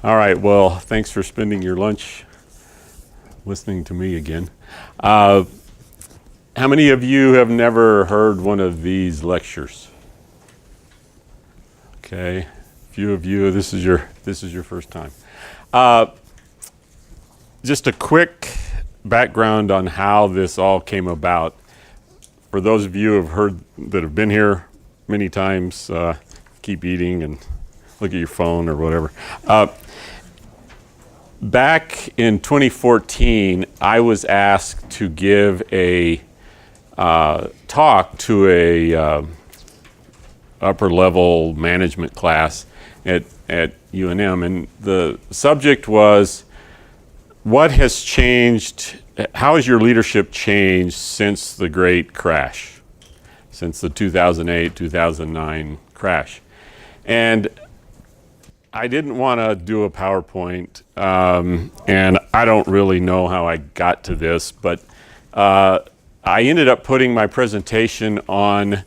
All right, well, thanks for spending your lunch listening to me again. Uh, how many of you have never heard one of these lectures? Okay, a few of you, this is your first time. Uh, just a quick background on how this all came about. For those of you that have been here many times, keep eating and look at your phone or whatever. Back in 2014, I was asked to give a talk to a upper level management class at UNM, and the subject was, what has changed, how has your leadership changed since the great crash, since the 2008-2009 crash? And I didn't want to do a PowerPoint, and I don't really know how I got to this, but I ended up putting my presentation on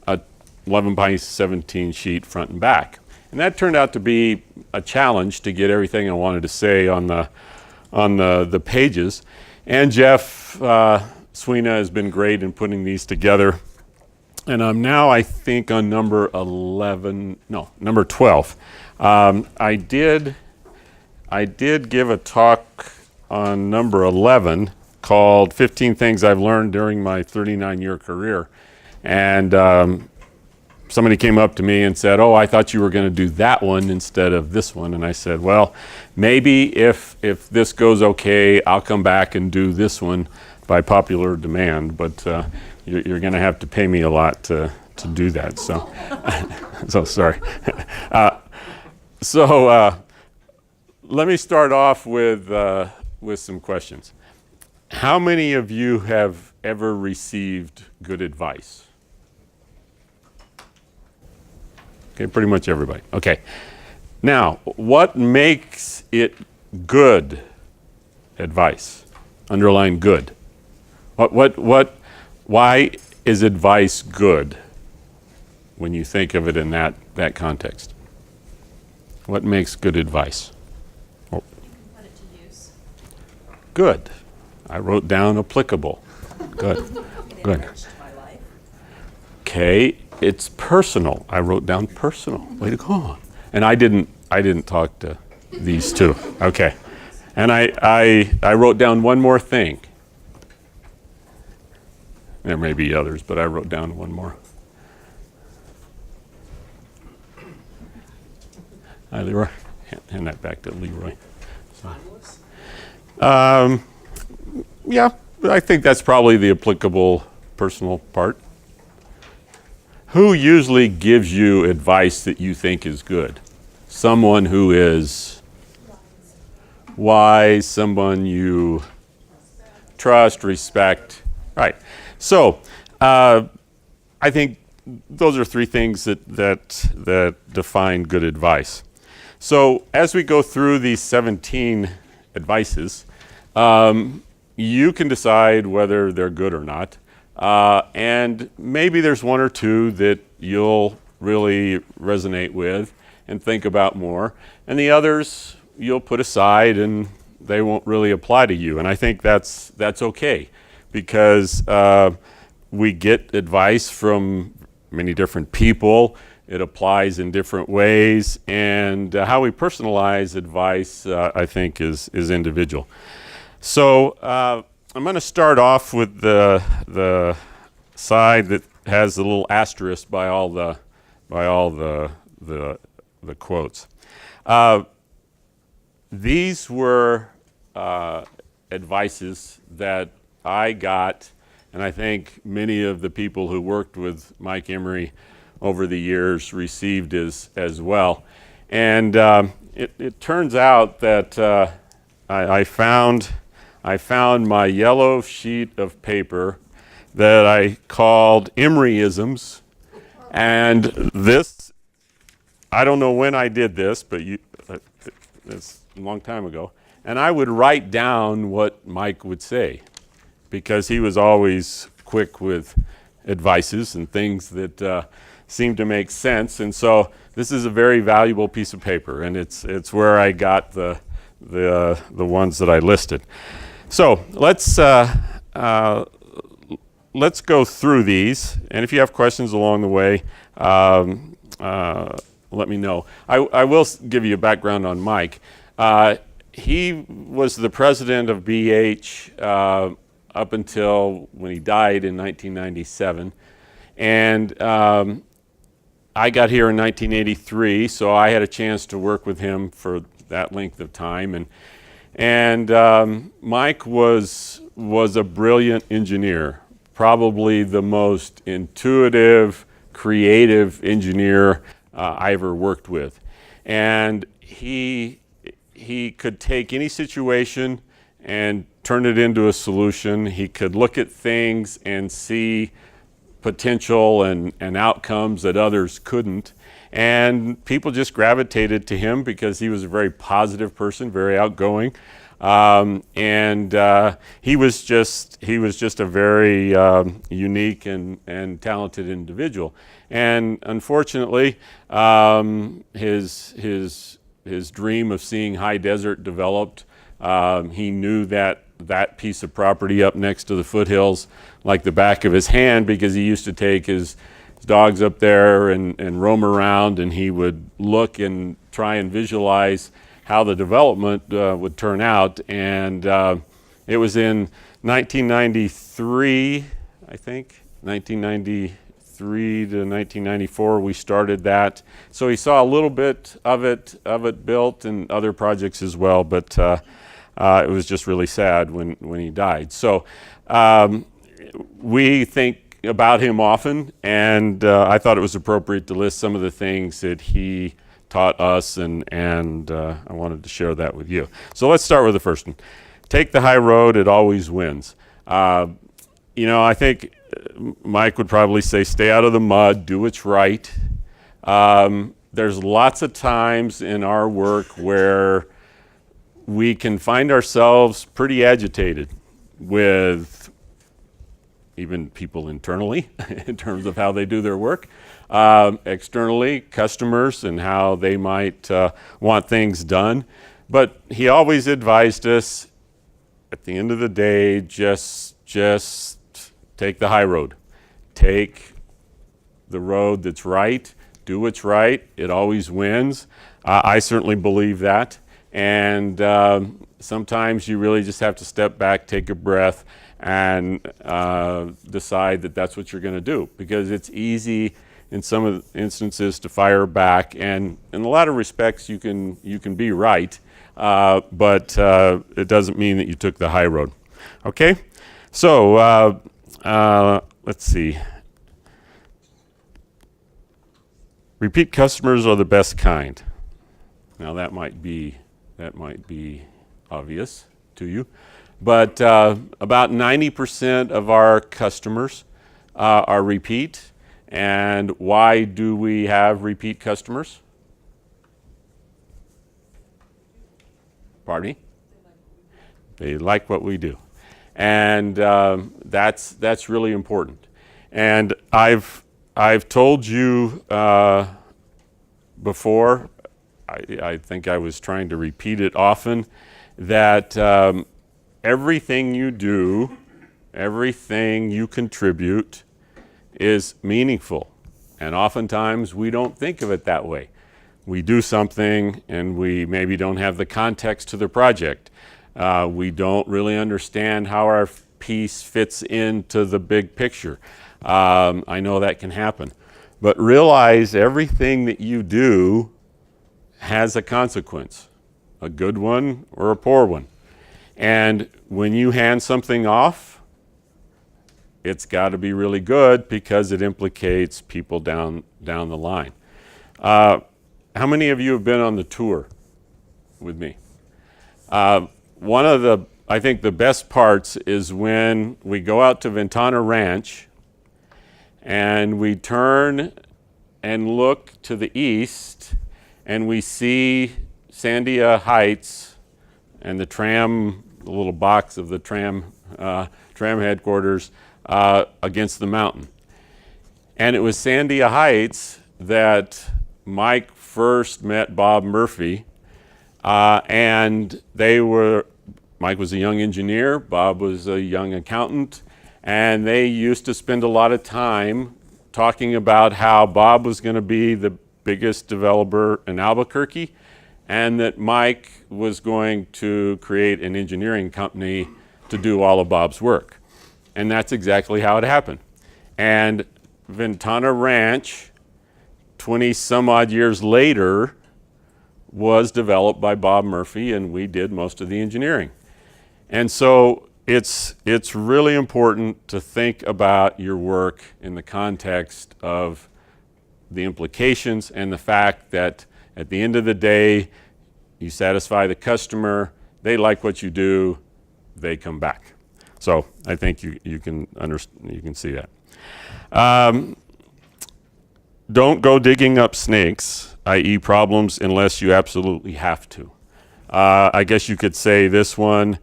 a 11 by 17 sheet front and back. And that turned out to be a challenge to get everything I wanted to say on the pages. And Jeff Sweeney has been great in putting these together. And I'm now, I think, on number 12. I did give a talk on number 11 called 15 Things I've Learned During My 39-Year Career. And somebody came up to me and said, "Oh, I thought you were going to do that one instead of this one." And I said, "Well, maybe if this goes okay, I'll come back and do this one by popular demand, but you're going to have to pay me a lot to do that." So, so sorry. Let me start off with some questions. How many of you have ever received good advice? Okay, pretty much everybody. Okay. Now, what makes it good advice? Underline good. Why is advice good when you think of it in that context? What makes good advice? Put it to use. Good. I wrote down applicable. Good. It Good. enriched my life. Okay, it's personal. I wrote down personal. Way to go. And I didn't talk to these two. Okay. And I wrote down one more thing. There may be others, but I wrote down one more. Hi, Leroy. Hand that back to Leroy. Yeah, I think that's probably the applicable personal part. Who usually gives you advice that you think is good? Someone who is wise, someone you trust, respect. Right. So, I think those are three things that define good advice. So, as we go through these 17 advices, you can decide whether they're good or not. And maybe there's one or two that you'll really resonate with and think about more. And the others you'll put aside and they won't really apply to you. And I think that's okay, because we get advice from many different people. It applies in different ways. And how we personalize advice, I think, is individual. So I'm going to start off with the side that has a little asterisk by all the quotes. These were advices that I got, and I think many of the people who worked with Mike Emery over the years received as well. And it turns out that I found my yellow sheet of paper that I called Emeryisms, and this, I don't know when I did this, but it's a long time ago, and I would write down what Mike would say, because he was always quick with advices and things that seemed to make sense. And so this is a very valuable piece of paper, and it's where I got the ones that I listed. So let's go through these, and if you have questions along the way, let me know. I will give you a background on Mike. He was the president of BH up until when he died in 1997, and I got here in 1983, so I had a chance to work with him for that length of time, and Mike was a brilliant engineer, probably the most intuitive, creative engineer I ever worked with. And he could take any situation and turn it into a solution. He could look at things and see potential and outcomes that others couldn't. And people just gravitated to him because he was a very positive person, very outgoing. He was just a very unique and talented individual. And unfortunately, his dream of seeing high desert developed. He knew that piece of property up next to the foothills like the back of his hand, because he used to take his dogs up there and roam around, and he would look and try and visualize how the development would turn out. And it was in 1993, I think, 1993 to 1994 we started that. So he saw a little bit of it built, and other projects as well, but it was just really sad when he died. So we think about him often, and I thought it was appropriate to list some of the things that he taught us, and I wanted to share that with you. So let's start with the first one. Take the high road, it always wins. I think Mike would probably say stay out of the mud, do what's right. There's lots of times in our work where we can find ourselves pretty agitated with even people internally in terms of how they do their work. Externally, customers and how they might want things done. But he always advised us, at the end of the day, just take the high road. Take the road that's right. Do what's right. It always wins. I certainly believe that. And sometimes you really just have to step back, take a breath, and decide that that's what you're going to do, because it's easy in some of the instances to fire back, and in a lot of respects you can be right, but it doesn't mean that you took the high road. Okay, so let's see. Repeat customers are the best kind. Now that might be obvious to you, but about 90% of our customers are repeat. And why do we have repeat customers? Pardon me? They like what we do, and that's really important. And I've told you before. I think I was trying to repeat it often, that everything you do, everything you contribute is meaningful. And oftentimes we don't think of it that way. We do something and we maybe don't have the context to the project. We don't really understand how our piece fits into the big picture. I know that can happen. But realize everything that you do has a consequence, a good one or a poor one. And when you hand something off, it's got to be really good, because it implicates people down the line. How many of you have been on the tour with me? One of the, I think the best parts is when we go out to Ventana Ranch and we turn and look to the east, and we see Sandia Heights and the little box of the tram headquarters against the mountain. And it was Sandia Heights that Mike first met Bob Murphy, and Mike was a young engineer, Bob was a young accountant, and they used to spend a lot of time talking about how Bob was going to be the biggest developer in Albuquerque, and that Mike was going to create an engineering company to do all of Bob's work. And that's exactly how it happened. And Ventana Ranch, 20 some odd years later, was developed by Bob Murphy, and we did most of the engineering. And so it's really important to think about your work in the context of the implications and the fact that at the end of the day, you satisfy the customer, they like what you do, they come back. So I think you can see that. Don't go digging up snakes, i.e. problems, unless you absolutely have to. I guess you could say this one,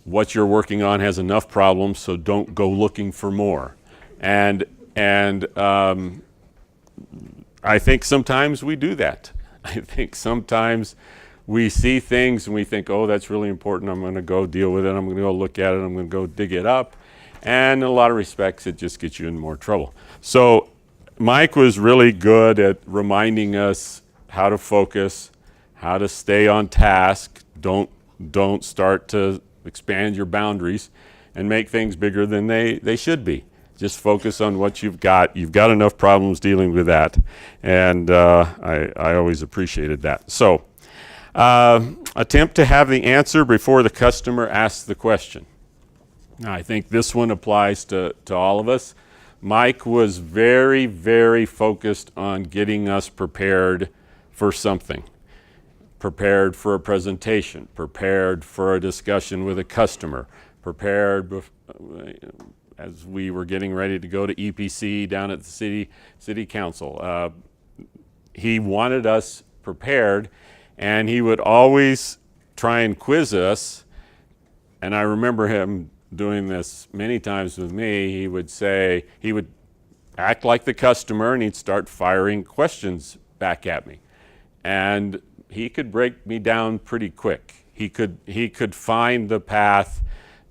what you're working on has enough problems, so don't go looking for more. And I think sometimes we do that. I think sometimes we see things and we think, oh, that's really important, I'm going to go deal with it, I'm going to go look at it, I'm going to go dig it up. And in a lot of respects, it just gets you in more trouble. So Mike was really good at reminding us how to focus, how to stay on task. Don't start to expand your boundaries and make things bigger than they should be. Just focus on what you've got. You've got enough problems dealing with that. And I always appreciated that. So attempt to have the answer before the customer asks the question. Now, I think this one applies to all of us. Mike was very, very focused on getting us prepared for something. Prepared for a presentation, prepared for a discussion with a customer, prepared as we were getting ready to go to EPC down at the city council. He wanted us prepared, and he would always try and quiz us. And I remember him doing this many times with me. He would act like the customer, and he'd start firing questions back at me. And he could break me down pretty quick. He could find the path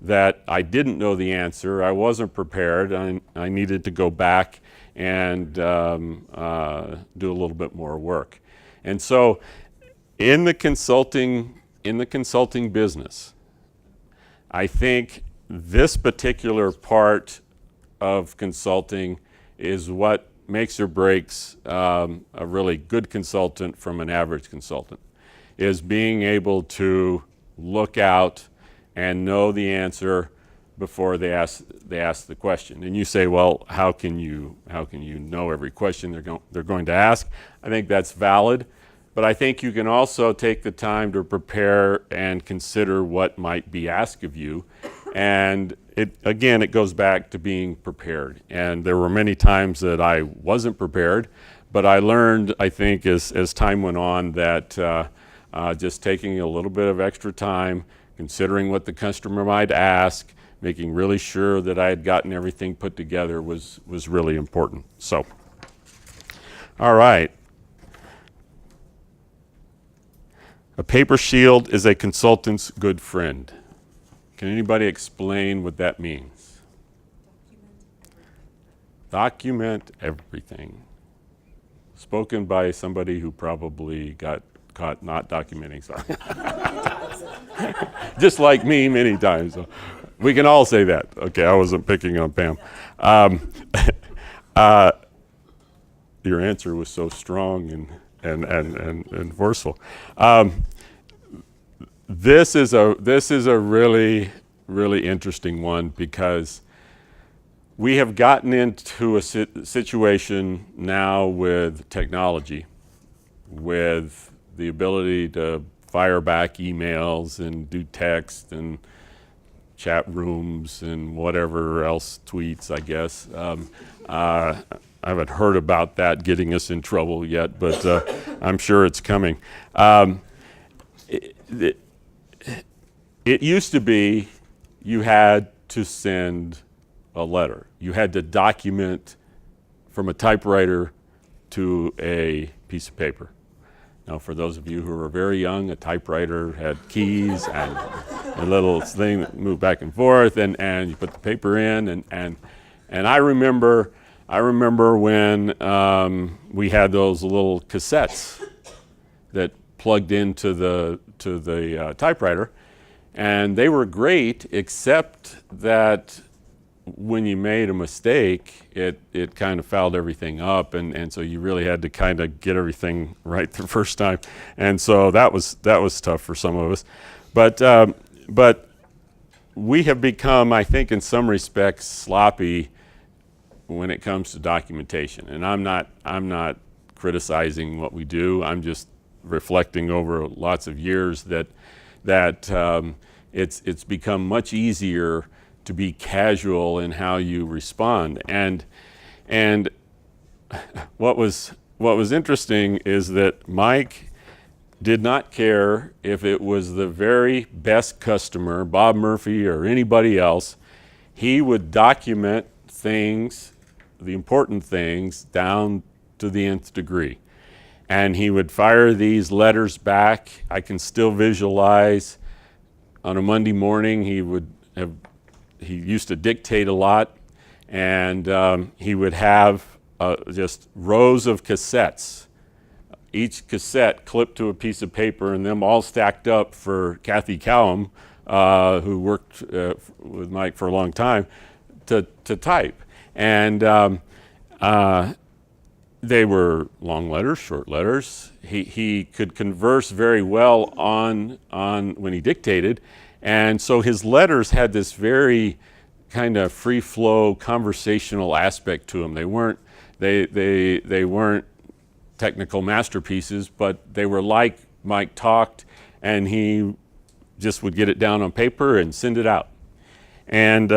that I didn't know the answer, I wasn't prepared, I needed to go back and do a little bit more work. And so in the consulting business, I think this particular part of consulting is what makes or breaks a really good consultant from an average consultant, is being able to look out and know the answer before they ask the question. And you say, well, how can you know every question they're going to ask? I think that's valid, but I think you can also take the time to prepare and consider what might be asked of you. And it goes back to being prepared. And there were many times that I wasn't prepared, but I learned, I think, as time went on, that just taking a little bit of extra time, considering what the customer might ask, making really sure that I had gotten everything put together was really important. So, all right. A paper shield is a consultant's good friend. Can anybody explain what that means? Document everything. Spoken by somebody who probably got caught not documenting something. Just like me many times. So we can all say that. Okay, I wasn't picking on Pam. Your answer was so strong and forceful. This is a really, really interesting one, because we have gotten into a situation now with technology, with the ability to fire back emails and do text and chat rooms and whatever else, tweets, I guess. I haven't heard about that getting us in trouble yet, but I'm sure it's coming. It used to be you had to send a letter. You had to document from a typewriter to a piece of paper. Now, for those of you who are very young, a typewriter had keys and a little thing that moved back and forth, and you put the paper in, and I remember when we had those little cassettes that plugged into the typewriter, and they were great, except that when you made a mistake, it kind of fouled everything up, and so you really had to kind of get everything right the first time, and so that was tough for some of us, but we have become, I think, in some respects, sloppy when it comes to documentation, and I'm not criticizing what we do. I'm just reflecting over lots of years that it's become much easier to be casual in how you respond. And what was interesting is that Mike did not care if it was the very best customer, Bob Murphy or anybody else. He would document things, the important things, down to the nth degree. And he would fire these letters back. I can still visualize on a Monday morning, he used to dictate a lot, and he would have just rows of cassettes, each cassette clipped to a piece of paper, and them all stacked up for Kathy Callum, who worked with Mike for a long time, to type. And they were long letters, short letters. He could converse very well on when he dictated, and so his letters had this very kind of free flow conversational aspect to them. They weren't technical masterpieces, but they were like Mike talked, and he just would get it down on paper and send it out. And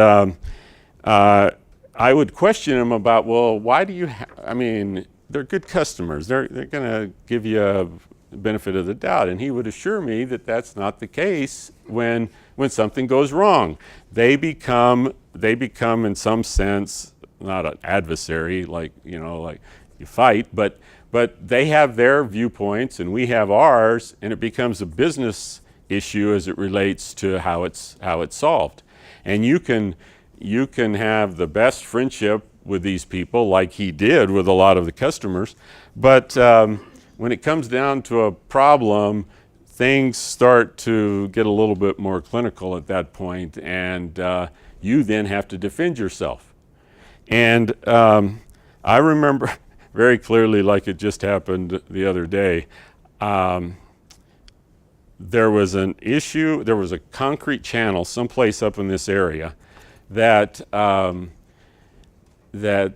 I would question him about, well, why do you? I mean, they're good customers. They're going to give you a benefit of the doubt, and he would assure me that that's not the case when something goes wrong. They become in some sense not an adversary, like you fight, but they have their viewpoints and we have ours, and it becomes a business issue as it relates to how it's solved. And you can have the best friendship with these people, like he did with a lot of the customers, but when it comes down to a problem, things start to get a little bit more clinical at that point, and you then have to defend yourself. And I remember very clearly, like it just happened the other day, there was an issue, there was a concrete channel someplace up in this area that the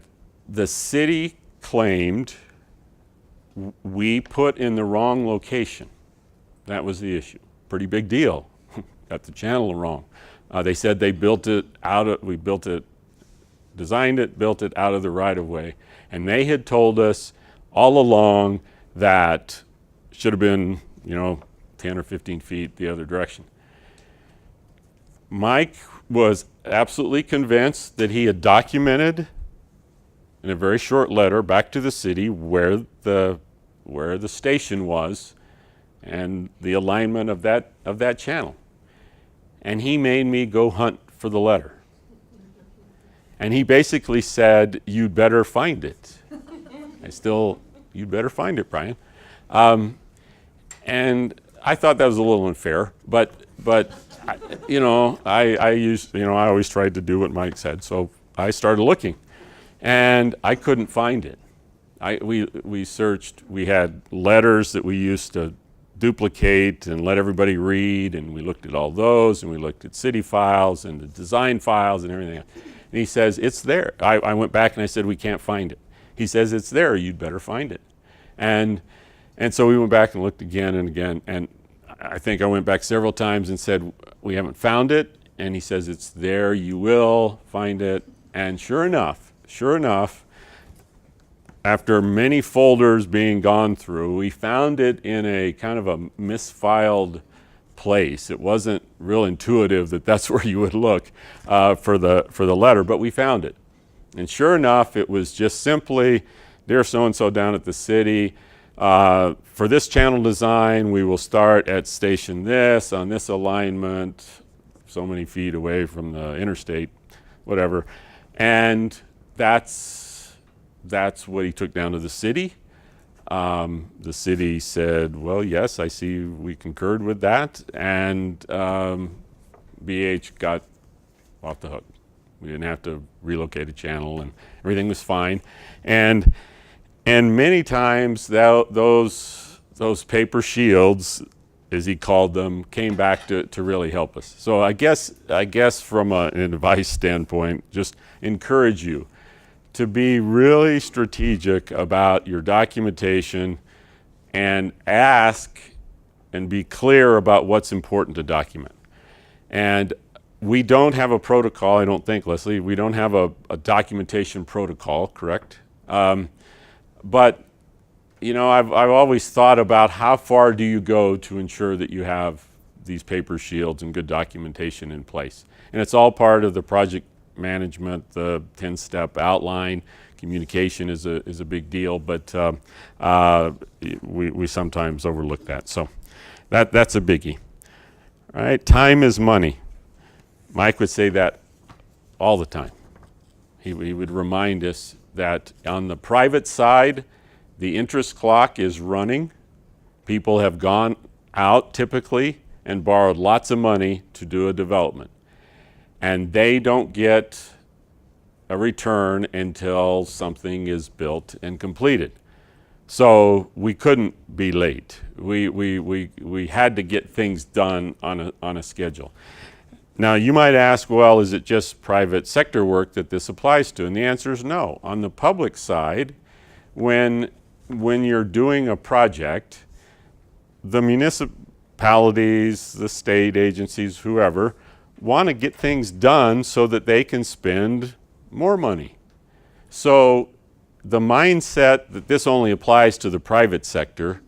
city claimed we put in the wrong location. That was the issue. Pretty big deal. Got the channel wrong. They said they designed it, built it out of the right of way. And they had told us all along that should have been, 10 or 15 feet the other direction. Mike was absolutely convinced that he had documented in a very short letter back to the city where the station was and the alignment of that channel. And he made me go hunt for the letter. And he basically said, "You'd better find it." You'd better find it, Brian. And I thought that was a little unfair, but I always tried to do what Mike said, so I started looking, and I couldn't find it. We searched. We had letters that we used to duplicate and let everybody read, and we looked at all those, and we looked at city files and the design files and everything else. And he says, "It's there." I went back and I said, "We can't find it." He says, "It's there. You'd better find it." And so we went back and looked again and again, and I think I went back several times and said, "We haven't found it." And he says, "It's there. You will find it." And sure enough, after many folders being gone through, we found it in a kind of a misfiled place. It wasn't real intuitive that that's where you would look for the letter, but we found it. And sure enough, it was just simply, dear so-and-so down at the city, for this channel design, we will start at station this, on this alignment, so many feet away from the interstate, whatever. And that's what he took down to the city. The city said, well, yes, I see we concurred with that. And BH got off the hook. We didn't have to relocate a channel, and everything was fine. And many times those paper shields, as he called them, came back to really help us. So I guess from an advice standpoint, just encourage you to be really strategic about your documentation and ask and be clear about what's important to document. And we don't have a protocol, I don't think, Leslie. We don't have a documentation protocol, correct? But you know, I've always thought about how far do you go to ensure that you have these paper shields and good documentation in place. And it's all part of the project management, the 10-step outline. Communication is a big deal, but we sometimes overlook that. So that's a biggie. All right, time is money. Mike would say that all the time. He would remind us that on the private side, the interest clock is running. People have gone out typically and borrowed lots of money to do a development. And they don't get a return until something is built and completed. So we couldn't be late. We had to get things done on a schedule. Now you might ask, well, is it just private sector work that this applies to? And the answer is no. On the public side, when you're doing a project, the municipalities, the state agencies, whoever, want to get things done so that they can spend more money. So the mindset that this only applies to the private sector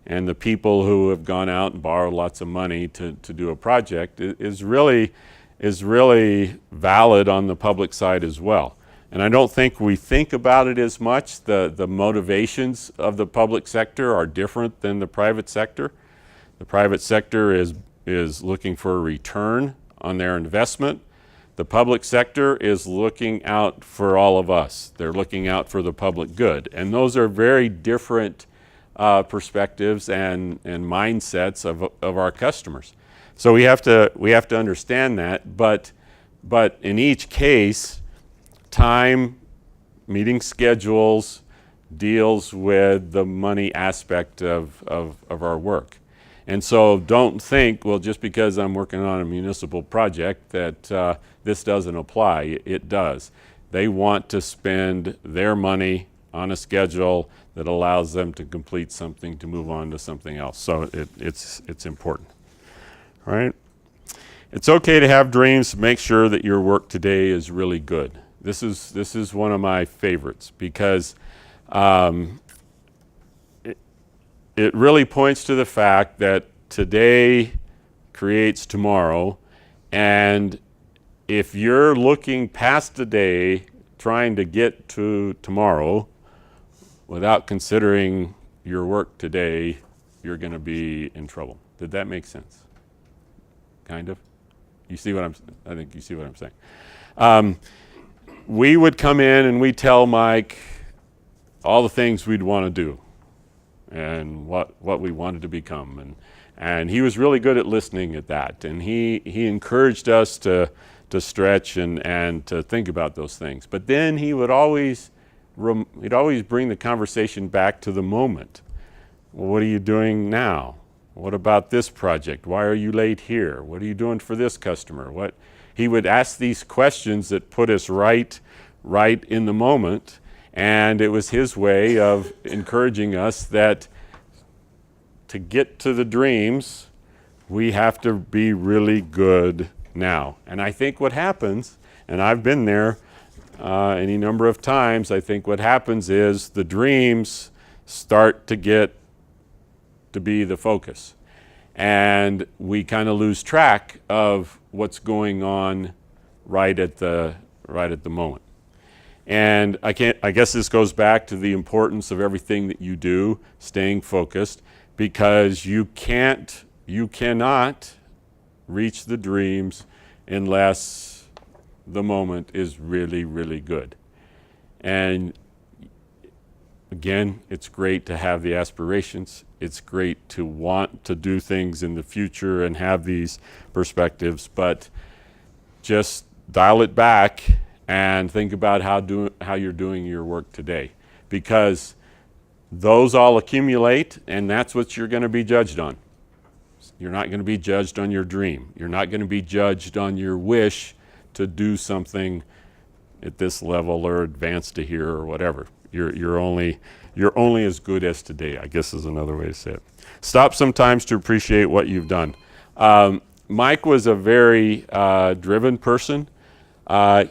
and the people who have gone out and borrowed lots of money to do a project is really valid on the public side as well. And I don't think we think about it as much. The motivations of the public sector are different than the private sector. The private sector is looking for a return on their investment. The public sector is looking out for all of us. They're looking out for the public good. And those are very different perspectives and mindsets of our customers. So we have to understand that, but in each case, time, meeting schedules, deals with the money aspect of our work. And so don't think, well, just because I'm working on a municipal project that this doesn't apply. It does. They want to spend their money on a schedule that allows them to complete something, to move on to something else. So it's important. All right? It's okay to have dreams. Make sure that your work today is really good. This is one of my favorites because it really points to the fact that today creates tomorrow, and if you're looking past today, trying to get to tomorrow without considering your work today, you're going to be in trouble. Did that make sense? Kind of? You see what I think you see what I'm saying. We would come in and we'd tell Mike all the things we'd want to do and what we wanted to become. And he was really good at listening at that. And he encouraged us to stretch and to think about those things. But then he would always bring the conversation back to the moment. Well, what are you doing now? What about this project? Why are you late here? What are you doing for this customer? He would ask these questions that put us right in the moment, and it was his way of encouraging us that to get to the dreams, we have to be really good now. And I think what happens, and I've been there any number of times, I think what happens is the dreams start to get to be the focus. And we kind of lose track of what's going on right at the moment. And I guess this goes back to the importance of everything that you do, staying focused, because you cannot reach the dreams unless the moment is really, really good. And again, it's great to have the aspirations. It's great to want to do things in the future and have these perspectives, but just dial it back and think about how you're doing your work today, because those all accumulate, and that's what you're going to be judged on. You're not going to be judged on your dream. You're not going to be judged on your wish to do something at this level or advance to here or whatever. You're only as good as today, I guess is another way to say it. Stop sometimes to appreciate what you've done. Mike was a very driven person.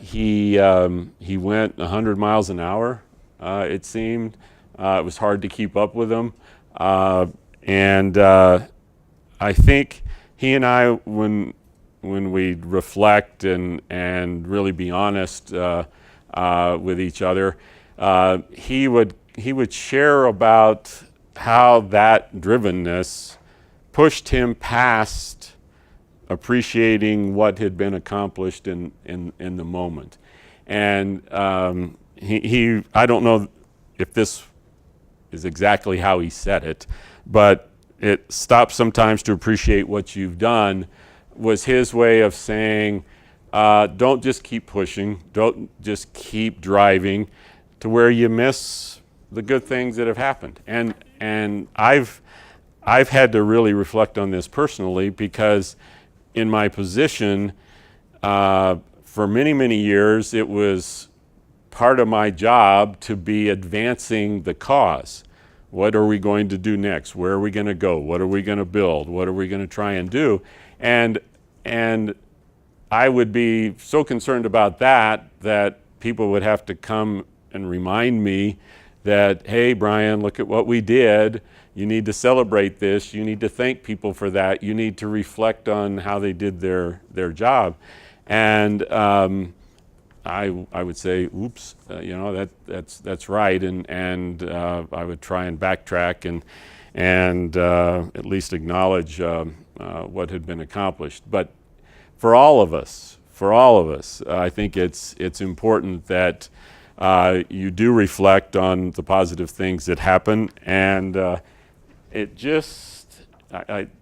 He went 100 miles an hour, it seemed. It was hard to keep up with him. And I think he and I, when we reflect and really be honest with each other, he would share about how that drivenness pushed him past appreciating what had been accomplished in the moment. And I don't know if this is exactly how he said it, but it stops sometimes to appreciate what you've done was his way of saying, don't just keep pushing, don't just keep driving to where you miss the good things that have happened. And I've had to really reflect on this personally, because in my position, for many, many years, it was part of my job to be advancing the cause. What are we going to do next? Where are we going to go? What are we going to build? What are we going to try and do? And I would be so concerned about that people would have to come and remind me that, hey, Brian, look at what we did. You need to celebrate this. You need to thank people for that. You need to reflect on how they did their job. And I would say, oops, that's right, and I would try and backtrack and at least acknowledge what had been accomplished. But for all of us, I think it's important that you do reflect on the positive things that happen, and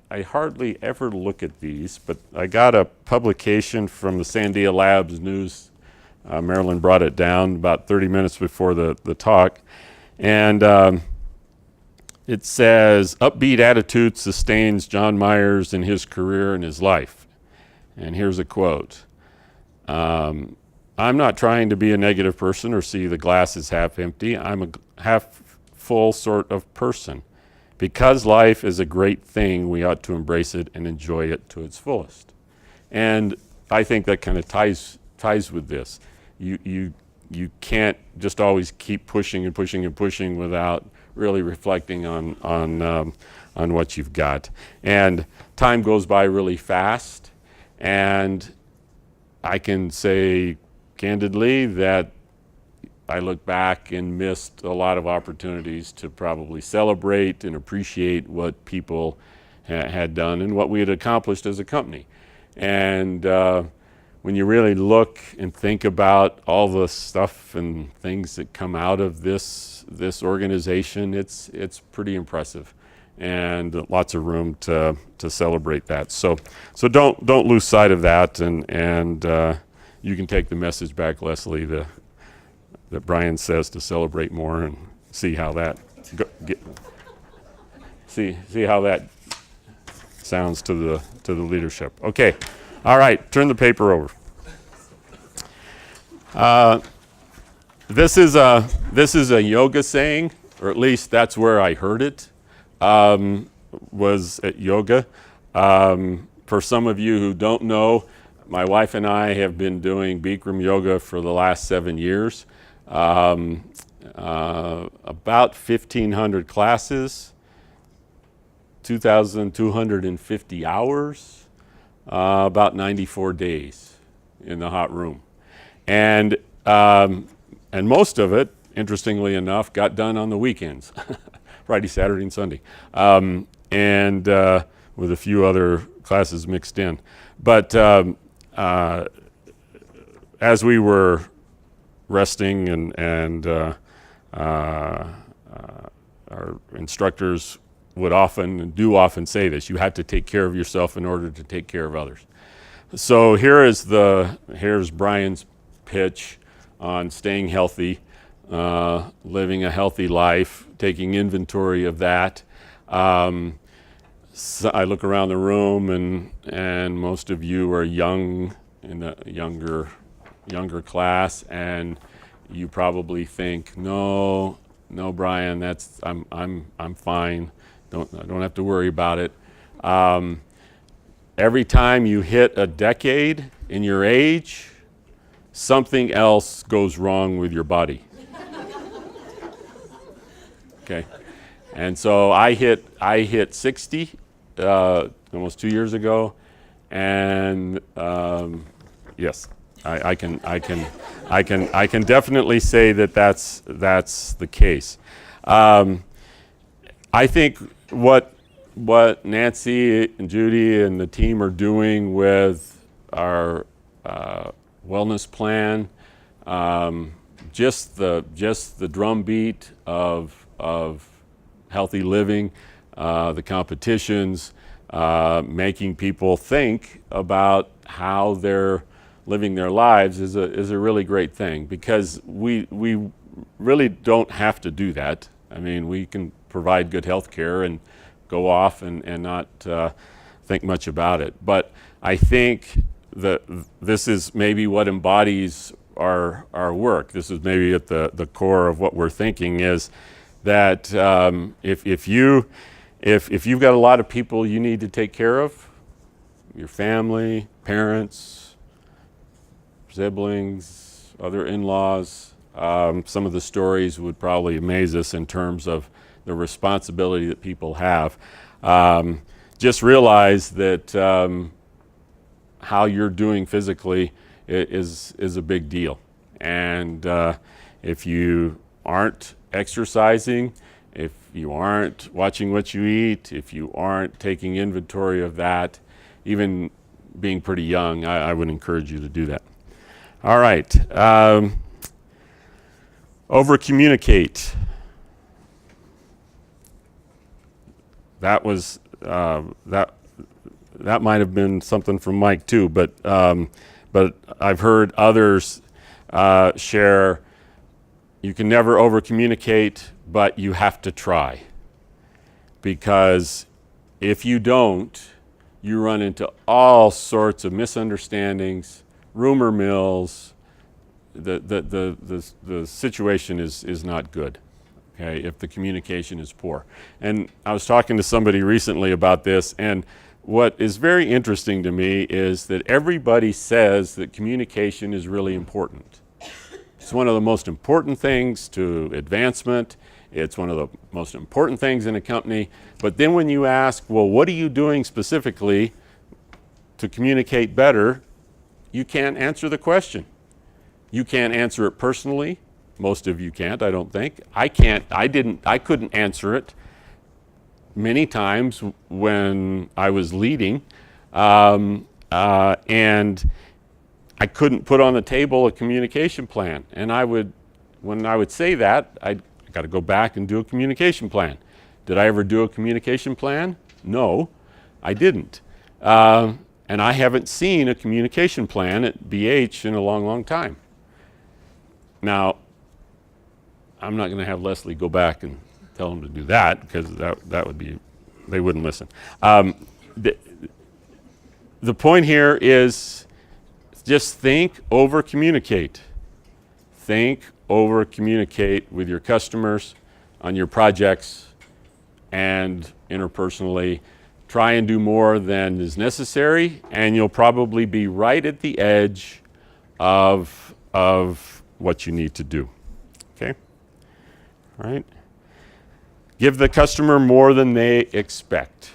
I hardly ever look at these, but I got a publication from the Sandia Labs News. Marilyn brought it down about 30 minutes before the talk, and it says, upbeat attitude sustains John Myers in his career and his life. And here's a quote. I'm not trying to be a negative person or see the glass as half empty. I'm a half full sort of person. Because life is a great thing, we ought to embrace it and enjoy it to its fullest. And I think that kind of ties with this. You can't just always keep pushing and pushing and pushing without really reflecting on what you've got. And time goes by really fast, and I can say candidly that I look back and missed a lot of opportunities to probably celebrate and appreciate what people had done and what we had accomplished as a company. And when you really look and think about all the stuff and things that come out of this organization, it's pretty impressive, and lots of room to celebrate that. So don't lose sight of that, and you can take the message back, Leslie, that Brian says to celebrate more, and see how that see how that sounds to the leadership. Okay. All right, turn the paper over. This is a yoga saying, or at least that's where I heard it. Was at yoga. For some of you who don't know, my wife and I have been doing Bikram yoga for the last 7 years. About 1,500 classes, 2,250 hours. About 94 days in the hot room. And And most of it, interestingly enough, got done on the weekends, Friday, Saturday, and Sunday, and with a few other classes mixed in. But as we were resting and our instructors would often and do often say this: you have to take care of yourself in order to take care of others. So here's Brian's pitch on staying healthy, living a healthy life, taking inventory of that. So I look around the room, and most of you are young, in the younger class, and you probably think, no, Brian, I'm fine. I don't have to worry about it. Every time you hit a decade in your age, something else goes wrong with your body. Okay, and so I hit 60 almost 2 years ago, and yes, I can definitely say that that's the case. I think what Nancy and Judy and the team are doing with our wellness plan, just the drumbeat of healthy living, the competitions, making people think about how they're living their lives is a really great thing, because we really don't have to do that. I mean, we can provide good health care and go off and not think much about it. But I think that this is maybe what embodies our work. This is maybe at the core of what we're thinking, is that if you've got a lot of people you need to take care of, your family, parents, siblings, other in-laws, some of the stories would probably amaze us in terms of the responsibility that people have. Just realize that how you're doing physically is a big deal. And if you aren't exercising, if you aren't watching what you eat, if you aren't taking inventory of that, even being pretty young, I would encourage you to do that. All right. Over-communicate. That was that might have been something from Mike too, but I've heard others share. You can never over-communicate, but you have to try, because if you don't, you run into all sorts of misunderstandings, rumor mills. The situation is not good. Okay, if the communication is poor. And I was talking to somebody recently about this, and what is very interesting to me is that everybody says that communication is really important. It's one of the most important things to advancement. It's one of the most important things in a company. But then when you ask, well, what are you doing specifically to communicate better, you can't answer the question. You can't answer it personally. Most of you can't, I don't think. I couldn't answer it many times when I was leading, and I couldn't put on the table a communication plan. And when I would say that, I got to go back and do a communication plan. Did I ever do a communication plan? No, I didn't. And I haven't seen a communication plan at BH in a long, long time. Now, I'm not going to have Leslie go back and tell them to do that, because that would be, they wouldn't listen. The point here is just think over communicate. Think over communicate with your customers on your projects and interpersonally. Try and do more than is necessary, and you'll probably be right at the edge of what you need to do. Okay? All right? Give the customer more than they expect.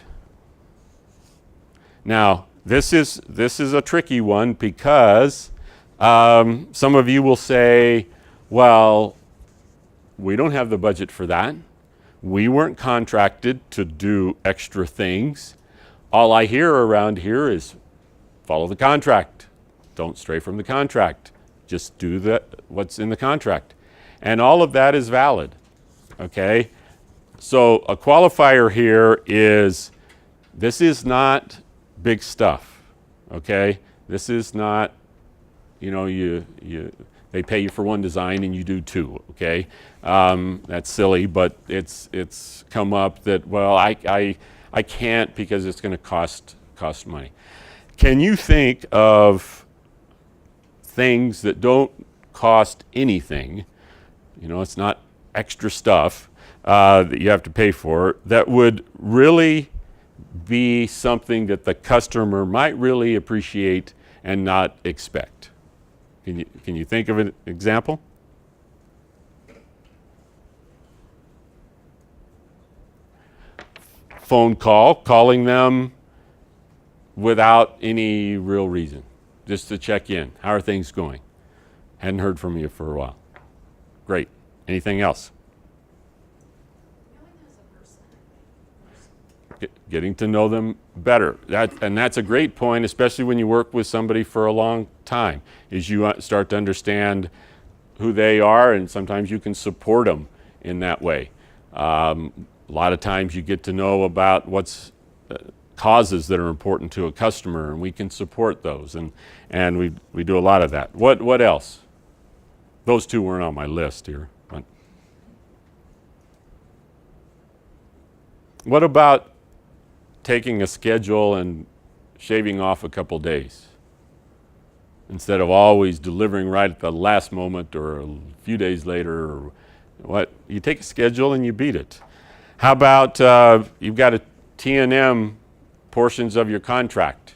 Now, this is a tricky one, because some of you will say, Well, we don't have the budget for that. We weren't contracted to do extra things. All I hear around here is follow the contract. Don't stray from the contract. Just do what's in the contract. And all of that is valid, okay? So a qualifier here is, this is not big stuff, okay? This is not, they pay you for one design and you do two, okay? That's silly, but it's come up that, well, I can't because it's going to cost money. Can you think of things that don't cost anything, it's not extra stuff that you have to pay for, that would really be something that the customer might really appreciate and not expect? Can you think of an example? Phone call, calling them without any real reason, just to check in. How are things going? Hadn't heard from you for a while. Great. Anything else? Knowing as a person. Getting to know them better. And that's a great point, especially when you work with somebody for a long time, is you start to understand who they are, and sometimes you can support them in that way. A lot of times you get to know about what's causes that are important to a customer, and we can support those, and we do a lot of that. What else? Those two weren't on my list here. But what about taking a schedule and shaving off a couple days instead of always delivering right at the last moment or a few days later? Or what? You take a schedule and you beat it. How about you've got a T&M portions of your contract,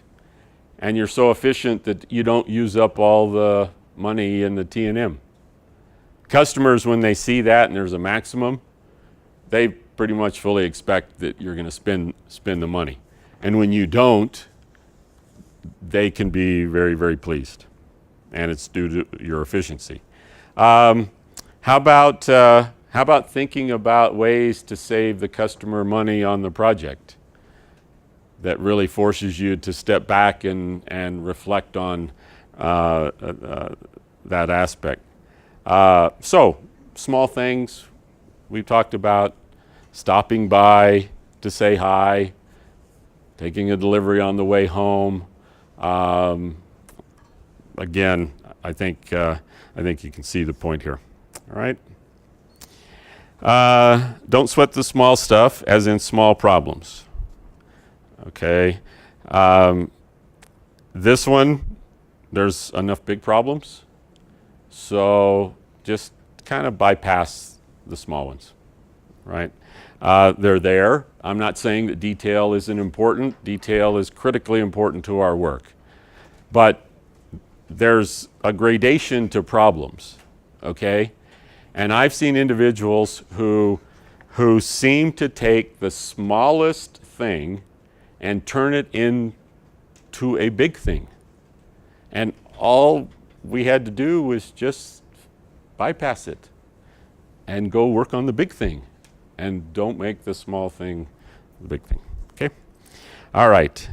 and you're so efficient that you don't use up all the money in the T&M. Customers, when they see that and there's a maximum, they pretty much fully expect that you're going to spend the money. And when you don't, they can be very, very pleased, and it's due to your efficiency. How about thinking about ways to save the customer money on the project that really forces you to step back and reflect on that aspect? So, small things we've talked about: stopping by to say hi, taking a delivery on the way home. Again, I think you can see the point here. All right. Don't sweat the small stuff, as in small problems. Okay. This one, there's enough big problems, so just kind of bypass the small ones, right? They're there. I'm not saying that detail isn't important. Detail is critically important to our work. But there's a gradation to problems, okay? And I've seen individuals who seem to take the smallest thing and turn it into a big thing. And all we had to do was just bypass it and go work on the big thing, and don't make the small thing the big thing. Okay? All right.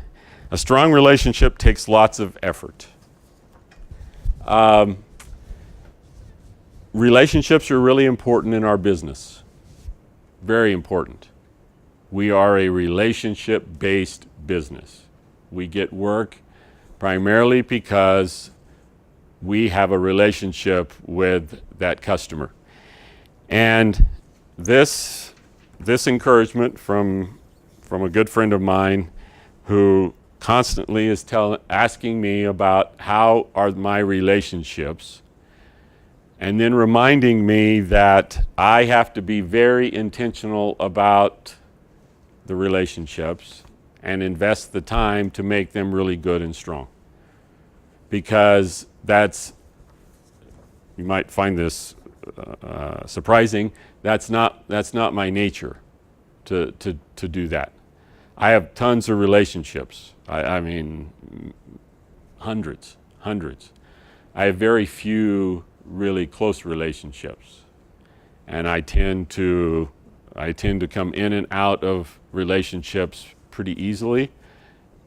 A strong relationship takes lots of effort. Relationships are really important in our business. Very important. We are a relationship-based business. We get work primarily because we have a relationship with that customer. And this encouragement from a good friend of mine who constantly is asking me about how are my relationships, and then reminding me that I have to be very intentional about the relationships and invest the time to make them really good and strong. Because you might find this surprising, that's not my nature to do that. I have tons of relationships. I mean, hundreds. I have very few really close relationships. And I tend to come in and out of relationships pretty easily,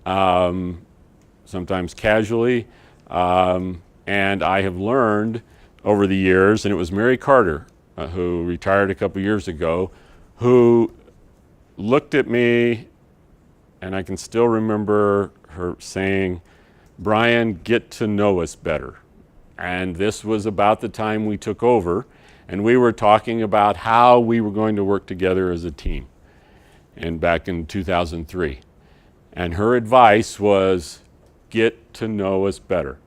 sometimes casually. And I have learned over the years, and it was Mary Carter, who retired a couple years ago, who looked at me, and I can still remember her saying, "Brian, get to know us better." And this was about the time we took over, and we were talking about how we were going to work together as a team, and back in 2003. And her advice was, get to know us better.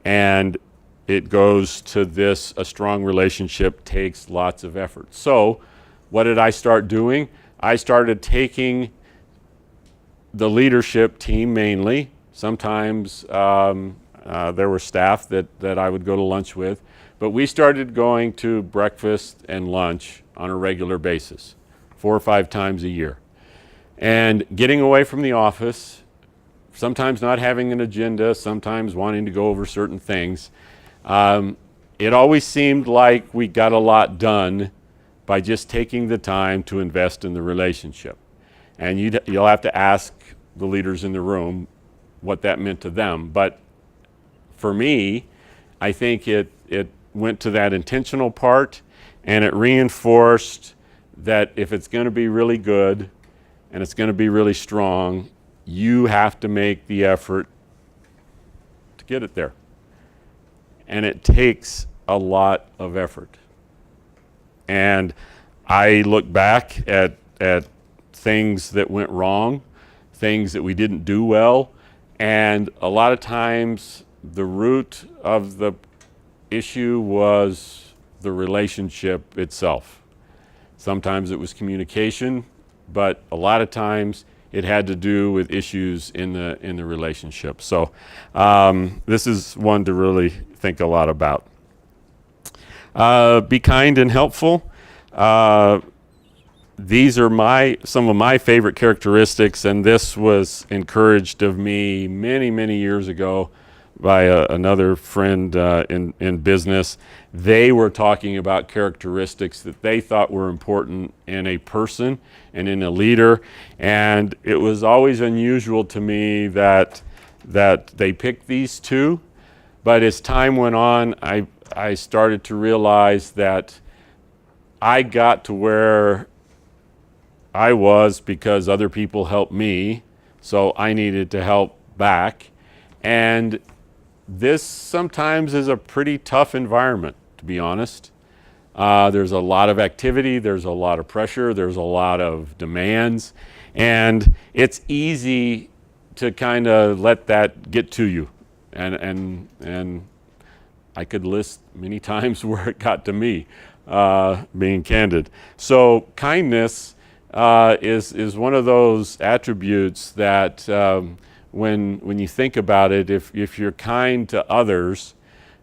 And it goes to this: a strong relationship takes lots of effort. So what did I start doing? I started taking the leadership team mainly. Sometimes there were staff that I would go to lunch with, but we started going to breakfast and lunch on a regular basis, 4 or 5 times a year. And getting away from the office, sometimes not having an agenda, sometimes wanting to go over certain things. It always seemed like we got a lot done by just taking the time to invest in the relationship. And you'll have to ask the leaders in the room what that meant to them. But for me, I think it went to that intentional part, and it reinforced that if it's going to be really good and it's going to be really strong, you have to make the effort to get it there. And it takes a lot of effort. And I look back at things that went wrong, things that we didn't do well, and a lot of times the root of the issue was the relationship itself. Sometimes it was communication, but a lot of times it had to do with issues in the relationship. So this is one to really think a lot about. Be kind and helpful. These are some of my favorite characteristics, and this was encouraged of me many, many years ago by another friend in business. They were talking about characteristics that they thought were important in a person and in a leader, and it was always unusual to me that they picked these two. But as time went on, I started to realize that I got to where I was because other people helped me, so I needed to help back. And this sometimes is a pretty tough environment, to be honest. There's a lot of activity, there's a lot of pressure, there's a lot of demands, and it's easy to kind of let that get to you. And I could list many times where it got to me, being candid. So kindness is one of those attributes that when you think about it, if you're kind to others,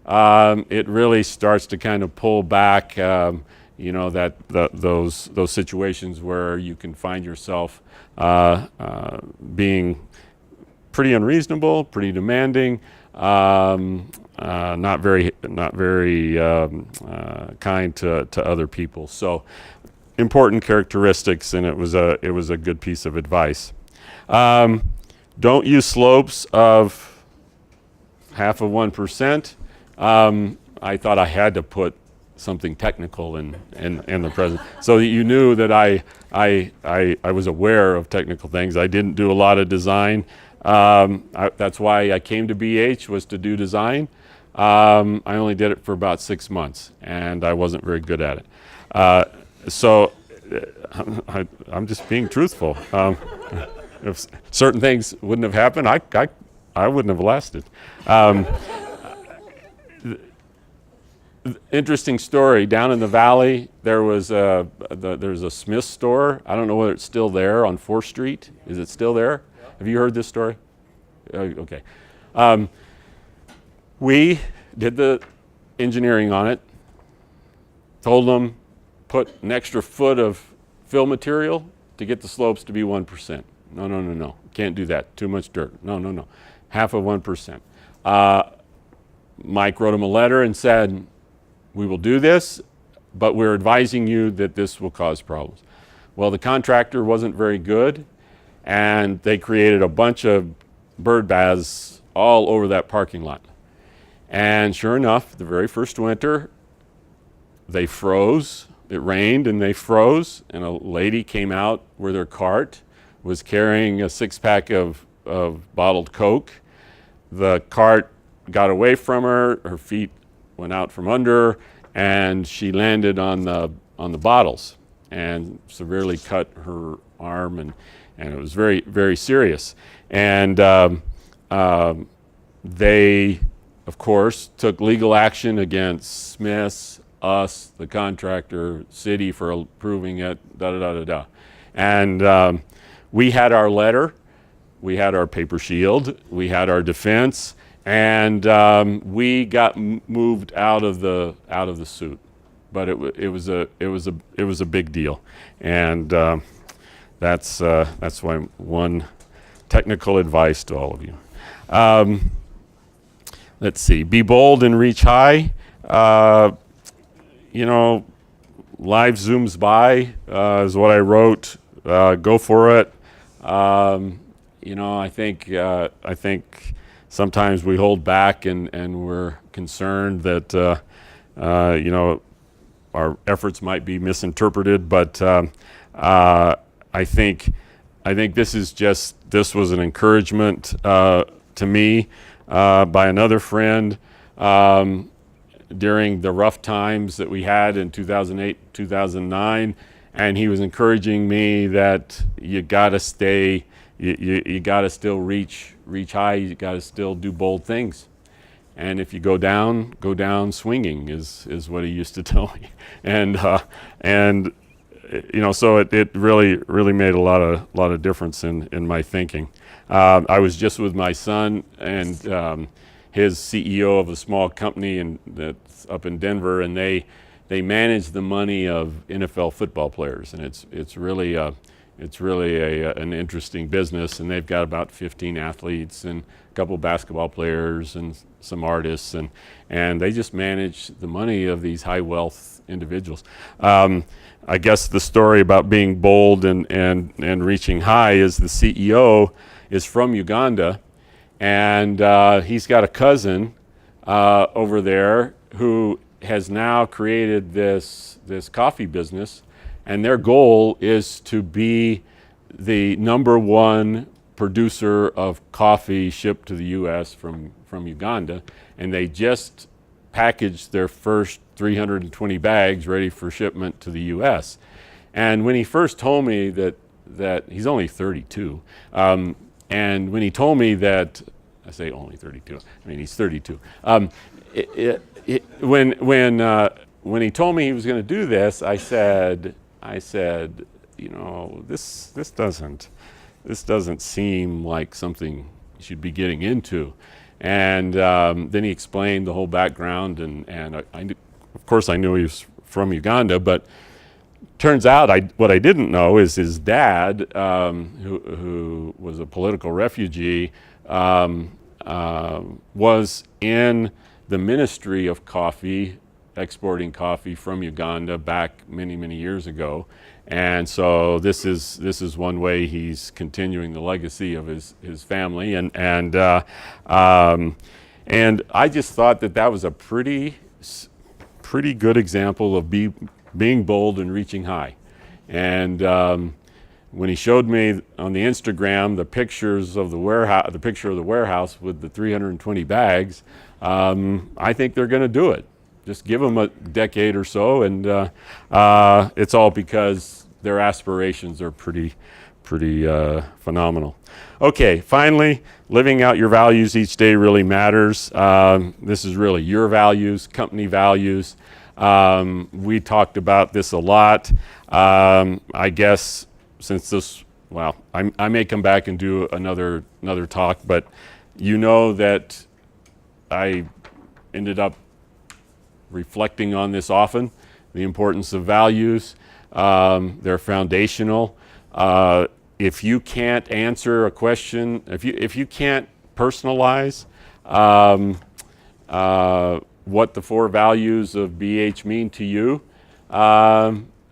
it really starts to kind of pull back, those situations where you can find yourself being pretty unreasonable, pretty demanding, not very kind to other people. So important characteristics, and it was a good piece of advice. Don't use slopes of 0.5%. I thought I had to put something technical in the present, so that you knew that I was aware of technical things. I didn't do a lot of design. That's why I came to BH, was to do design. I only did it for about 6 months, and I wasn't very good at it. So I'm just being truthful. If certain things wouldn't have happened, I wouldn't have lasted. Interesting story. Down in the valley, there's a Smith store. I don't know whether it's still there on 4th Street. Is it still there? Yeah. Have you heard this story? Okay. We did the engineering on it. Told them, put an extra foot of fill material to get the slopes to be 1%. No. Can't do that. Too much dirt. No. 0.5%. Mike wrote him a letter and said, we will do this, but we're advising you that this will cause problems. Well, the contractor wasn't very good, and they created a bunch of bird baths all over that parking lot. And sure enough, the very first winter, they froze. It rained and they froze, and a lady came out with her cart, was carrying a 6-pack of bottled Coke. The cart got away from her, her feet went out from under her, and she landed on the bottles and severely cut her arm, and it was very, very serious. And they, of course, took legal action against Smith's, us, the contractor, city for approving it, da-da-da-da-da. And we had our letter, we had our paper shield, we had our defense, and we got moved out of the suit. But it was a big deal, and that's why one technical advice to all of you. Let's see. Be bold and reach high. Life zooms by is what I wrote. Go for it. I think sometimes we hold back and we're concerned that our efforts might be misinterpreted. But I think this was an encouragement to me by another friend during the rough times that we had in 2008, 2009, and he was encouraging me that you gotta stay, you gotta still reach high, you gotta still do bold things. And if you go down swinging is what he used to tell me. And so it really made a lot of difference in my thinking. I was just with my son and his CEO of a small company that's up in Denver, and they manage the money of NFL football players, and it's really an interesting business. And they've got about 15 athletes and a couple basketball players and some artists, and they just manage the money of these high wealth individuals. I guess the story about being bold and reaching high is the CEO is from Uganda, and he's got a cousin over there who has now created this coffee business, and their goal is to be the #1 producer of coffee shipped to the U.S. from Uganda, and they just packaged their first 320 bags ready for shipment to the U.S. And when he first told me that he's only 32, and when he told me that, I say only 32, I mean he's 32. When he told me he was going to do this, I said, this doesn't seem like something you should be getting into. And then he explained the whole background, and of course I knew he was from Uganda, but turns out what I didn't know is his dad, who was a political refugee, was in the Ministry of Coffee, exporting coffee from Uganda back many, many years ago. And so this is one way he's continuing the legacy of his family, and I just thought that was a pretty good example of being bold and reaching high. And when he showed me on the Instagram the pictures of the warehouse, the picture of the warehouse with the 320 bags, I think they're going to do it. Just give them a decade or so, and it's all because their aspirations are pretty phenomenal. Okay, finally, living out your values each day really matters. This is really your values, company values. We talked about this a lot. I guess since this, well, I may come back and do another talk, but you know that I ended up reflecting on this often, the importance of values. They're foundational. If you can't answer a question, if you can't personalize what the 4 values of BH mean to you,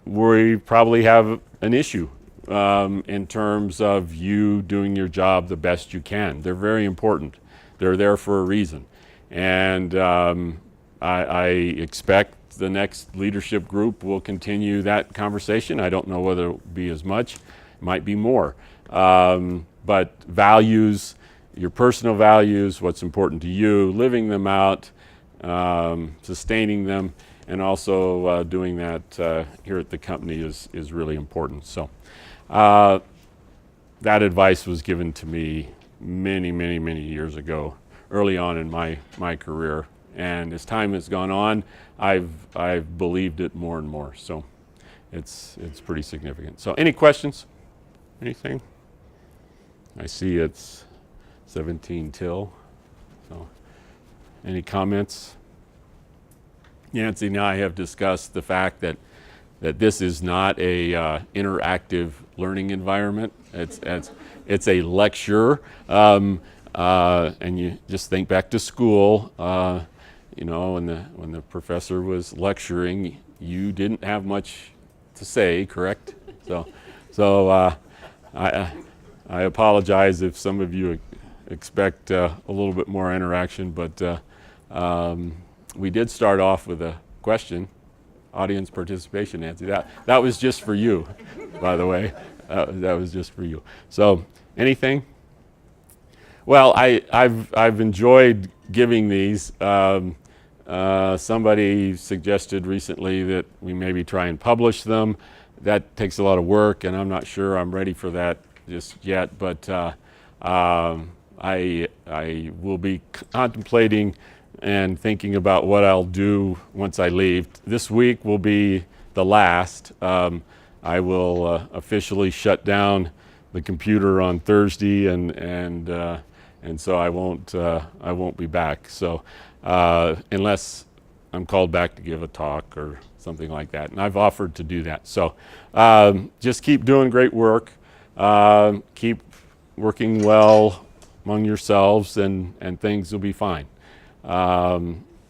we probably have an issue in terms of you doing your job the best you can. They're very important. They're there for a reason. And I expect the next leadership group will continue that conversation. I don't know whether it'll be as much, it might be more. But values, your personal values, what's important to you, living them out, sustaining them, and also doing that here at the company is really important. So that advice was given to me many years ago, early on in my career. And as time has gone on, I've believed it more and more. So it's pretty significant. So any questions? Anything? I see it's 17 till. So any comments? Nancy and I have discussed the fact that this is not a interactive learning environment. It's a lecture, and you just think back to school. You know, when the professor was lecturing, you didn't have much to say, correct? So I apologize if some of you expect a little bit more interaction, but we did start off with a question, audience participation, Nancy. That was just for you, by the way. That was just for you. So, anything? Well, I've enjoyed giving these. Somebody suggested recently that we maybe try and publish them. That takes a lot of work, and I'm not sure I'm ready for that just yet. But I will be contemplating and thinking about what I'll do once I leave. This week will be the last. I will officially shut down the computer on Thursday, and so I won't be back. So unless I'm called back to give a talk or something like that, and I've offered to do that. So just keep doing great work. Keep working well among yourselves, and things will be fine.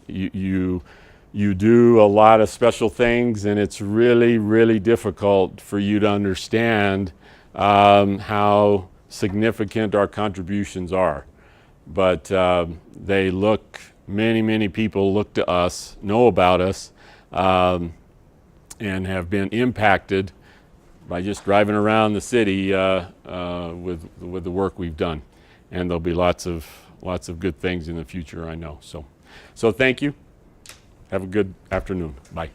You do a lot of special things, and it's really difficult for you to understand how significant our contributions are. But they look, many people look to us, know about us, and have been impacted by just driving around the city with the work we've done. And there'll be lots of good things in the future, I know. So thank you. Have a good afternoon. Bye.